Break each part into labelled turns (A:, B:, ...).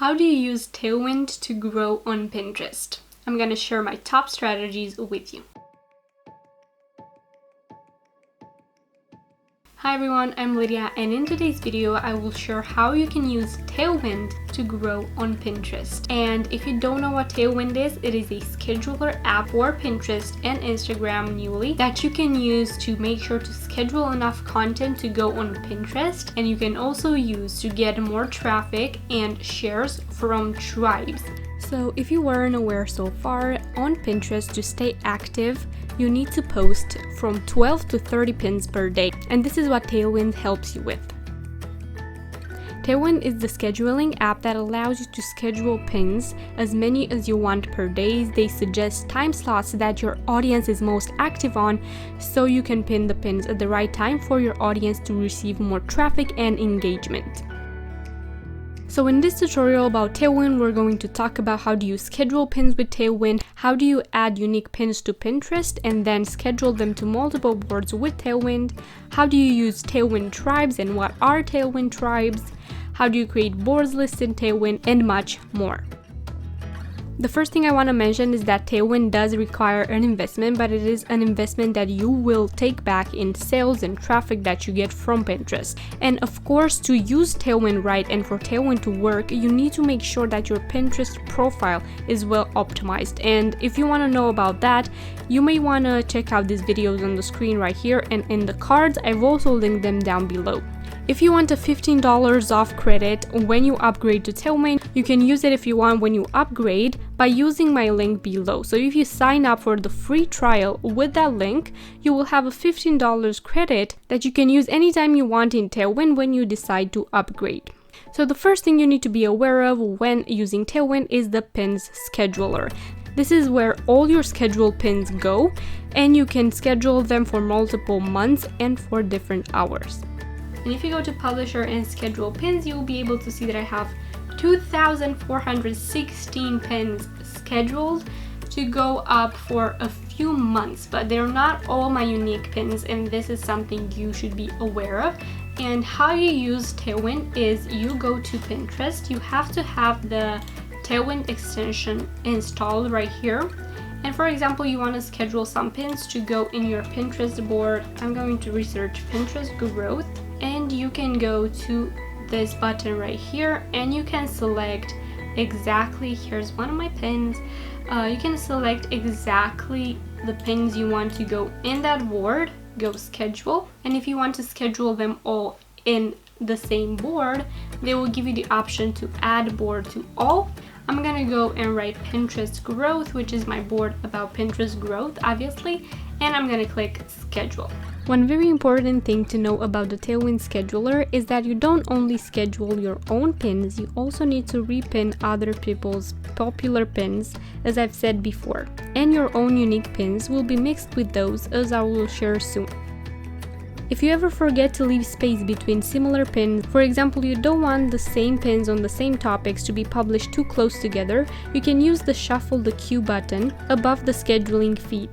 A: How do you use Tailwind to grow on Pinterest? I'm going to share my top strategies with you. Hi everyone, I'm Lydia, and in today's video I will share how you can use Tailwind to grow on Pinterest. And if you don't know what Tailwind is, it is a scheduler app for Pinterest and Instagram newly that you can use to make sure to schedule enough content to go on Pinterest, and you can also use to get more traffic and shares from tribes. So if you weren't aware so far, on Pinterest to stay active, you need to post from 12 to 30 pins per day, and this is what Tailwind helps you with. Tailwind is the scheduling app that allows you to schedule pins as many as you want per day. They suggest time slots that your audience is most active on, so you can pin the pins at the right time for your audience to receive more traffic and engagement. So in this tutorial about Tailwind, we're going to talk about how do you schedule pins with Tailwind, how do you add unique pins to Pinterest and then schedule them to multiple boards with Tailwind, how do you use Tailwind tribes and what are Tailwind tribes, how do you create boards lists in Tailwind, and much more. The first thing I want to mention is that Tailwind does require an investment, but it is an investment that you will take back in sales and traffic that you get from Pinterest. And of course, to use Tailwind right and for Tailwind to work, you need to make sure that your Pinterest profile is well optimized. And if you want to know about that, you may want to check out these videos on the screen right here, and in the cards, I've also linked them down below. If you want a $15 off credit when you upgrade to Tailwind, you can use it if you want when you upgrade by using my link below. So if you sign up for the free trial with that link, you will have a $15 credit that you can use anytime you want in Tailwind when you decide to upgrade. So the first thing you need to be aware of when using Tailwind is the pins scheduler. This is where all your scheduled pins go, and you can schedule them for multiple months and for different hours. And if you go to publisher and schedule pins, you will be able to see that I have 2,416 pins scheduled to go up for a few months, but they're not all my unique pins, and this is something you should be aware of. And how you use Tailwind is you go to Pinterest, you have to have the Tailwind extension installed right here. And for example, you want to schedule some pins to go in your Pinterest board. I'm going to research Pinterest growth, and you can go to this button right here and you can select exactly, here's one of my pins, you can select exactly the pins you want to go in that board, go schedule, and if you want to schedule them all in the same board, they will give you the option to add board to all. I'm gonna go and write Pinterest growth, which is my board about Pinterest growth, obviously, and I'm gonna click schedule. One very important thing to know about the Tailwind scheduler is that you don't only schedule your own pins, you also need to repin other people's popular pins, as I've said before, and your own unique pins will be mixed with those, as I will share soon. If you ever forget to leave space between similar pins, for example, you don't want the same pins on the same topics to be published too close together, you can use the Shuffle the Queue button above the scheduling feed.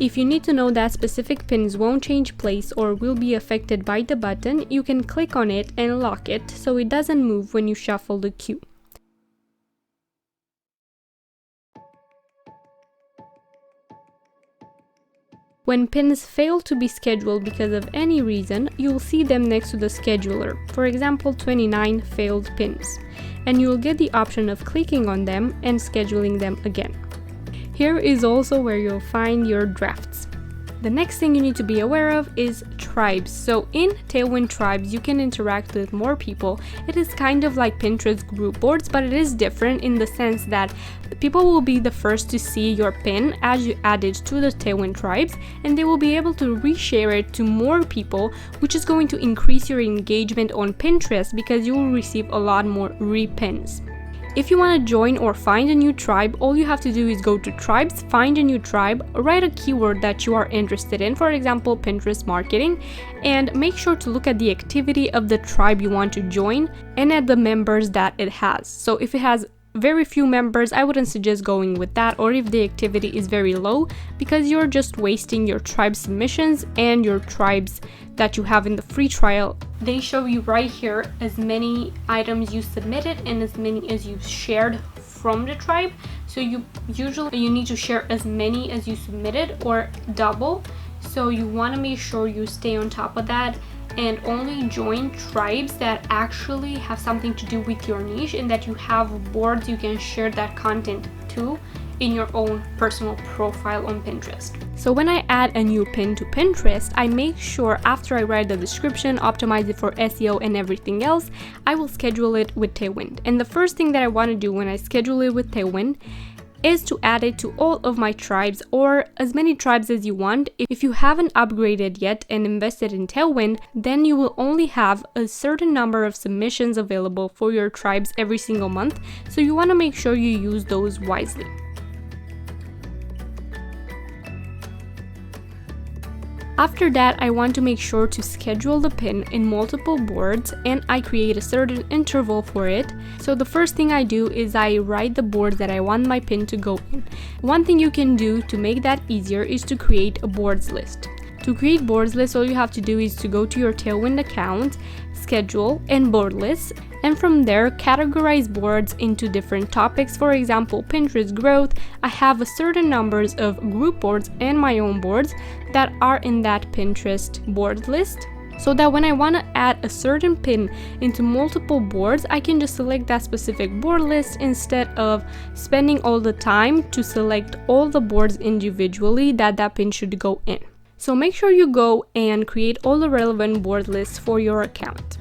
A: If you need to know that specific pins won't change place or will be affected by the button, you can click on it and lock it so it doesn't move when you shuffle the queue. When pins fail to be scheduled because of any reason, you will see them next to the scheduler, for example 29 failed pins, and you will get the option of clicking on them and scheduling them again. Here is also where you'll find your drafts. The next thing you need to be aware of is tribes. So in Tailwind tribes, you can interact with more people. It is kind of like Pinterest group boards, but it is different in the sense that people will be the first to see your pin as you add it to the Tailwind tribes, and they will be able to reshare it to more people, which is going to increase your engagement on Pinterest because you will receive a lot more repins. If you want to join or find a new tribe, all you have to do is go to tribes, find a new tribe, write a keyword that you are interested in, for example, Pinterest marketing, and make sure to look at the activity of the tribe you want to join and at the members that it has. So if it has very few members, I wouldn't suggest going with that, or if the activity is very low, because you're just wasting your tribe submissions and your tribes that you have in the free trial. They show you right here as many items you submitted and as many as you shared from the tribe. So you need to share as many as you submitted or double. So you want to make sure you stay on top of that and only join tribes that actually have something to do with your niche and that you have boards you can share that content to in your own personal profile on Pinterest. So when I add a new pin to Pinterest, I make sure after I write the description, optimize it for SEO and everything else, I will schedule it with Tailwind. And the first thing that I want to do when I schedule it with Tailwind is to add it to all of my tribes, or as many tribes as you want. If you haven't upgraded yet and invested in Tailwind, then you will only have a certain number of submissions available for your tribes every single month, so you want to make sure you use those wisely. After that, I want to make sure to schedule the pin in multiple boards, and I create a certain interval for it. So the first thing I do is I write the board that I want my pin to go in. One thing you can do to make that easier is to create a boards list. To create boards list, all you have to do is to go to your Tailwind account, schedule, and board lists, and from there categorize boards into different topics. For example, Pinterest growth, I have a certain numbers of group boards and my own boards that are in that Pinterest board list, so that when I want to add a certain pin into multiple boards, I can just select that specific board list instead of spending all the time to select all the boards individually that pin should go in. So make sure you go and create all the relevant board lists for your account.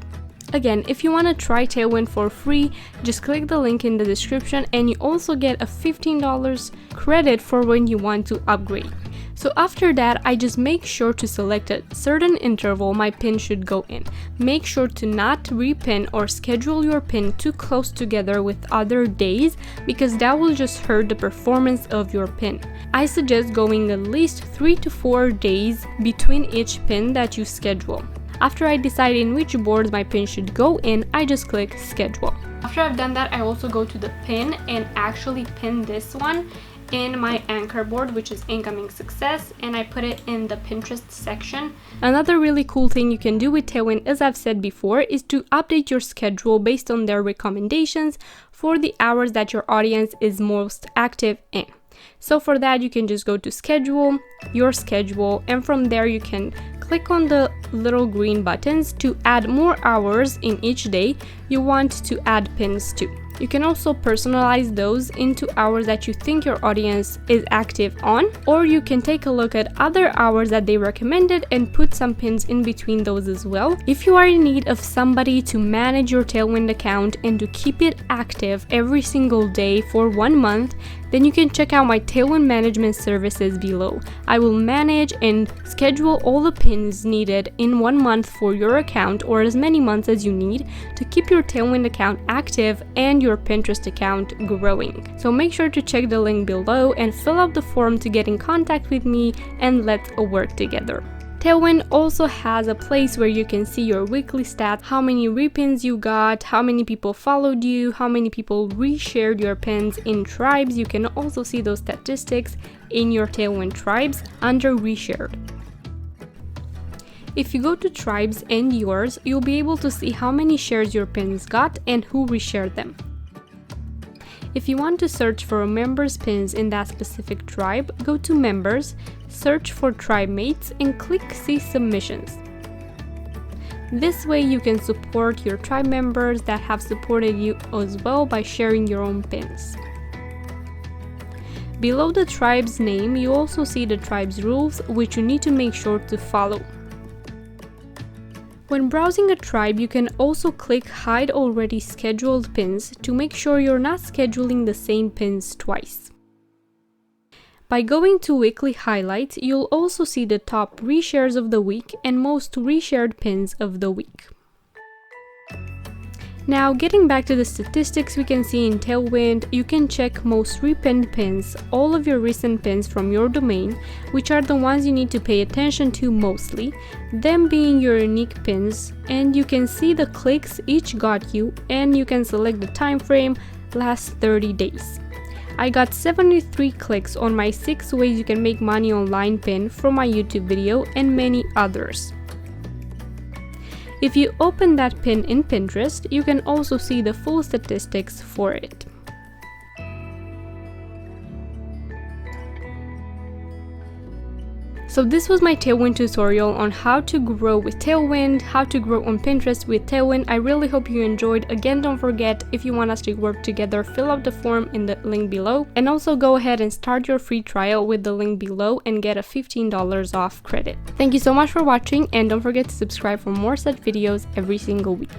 A: Again, if you want to try Tailwind for free, just click the link in the description, and you also get a $15 credit for when you want to upgrade. So after that, I just make sure to select a certain interval my pin should go in. Make sure to not repin or schedule your pin too close together with other days, because that will just hurt the performance of your pin. I suggest going at least 3 to 4 days between each pin that you schedule. After I decide in which boards my pin should go in, I just click schedule. After I've done that, I also go to the pin and actually pin this one in my anchor board, which is incoming success, and I put it in the Pinterest section. Another really cool thing you can do with Tailwind, as I've said before, is to update your schedule based on their recommendations for the hours that your audience is most active in. So for that, you can just go to schedule, your schedule, and from there you can click on the little green buttons to add more hours in each day you want to add pins to. You can also personalize those into hours that you think your audience is active on, or you can take a look at other hours that they recommended and put some pins in between those as well. If you are in need of somebody to manage your Tailwind account and to keep it active every single day for 1 month, then you can check out my Tailwind management services below. I will manage and schedule all the pins needed in 1 month for your account, or as many months as you need, to keep your Tailwind account active and your Pinterest account growing. So make sure to check the link below and fill out the form to get in contact with me, and let's work together. Tailwind also has a place where you can see your weekly stats, how many repins you got, how many people followed you, how many people reshared your pins in tribes. You can also see those statistics in your Tailwind tribes under reshared. If you go to tribes and yours, you'll be able to see how many shares your pins got and who reshared them. If you want to search for a member's pins in that specific tribe, go to members, search for tribe mates, and click see submissions. This way you can support your tribe members that have supported you as well by sharing your own pins. Below the tribe's name, you also see the tribe's rules, which you need to make sure to follow. When browsing a tribe, you can also click Hide Already Scheduled Pins to make sure you're not scheduling the same pins twice. By going to Weekly Highlights, you'll also see the top reshares of the week and most reshared pins of the week. Now, getting back to the statistics we can see in Tailwind, you can check most repinned pins, all of your recent pins from your domain, which are the ones you need to pay attention to mostly, them being your unique pins, and you can see the clicks each got you, and you can select the time frame, lasts 30 days. I got 73 clicks on my 6 ways you can make money online pin from my YouTube video and many others. If you open that pin in Pinterest, you can also see the full statistics for it. So this was my Tailwind tutorial on how to grow with Tailwind, how to grow on Pinterest with Tailwind. I really hope you enjoyed. Again, don't forget, if you want us to work together, fill out the form in the link below. And also go ahead and start your free trial with the link below and get a $15 off credit. Thank you so much for watching, and don't forget to subscribe for more such videos every single week.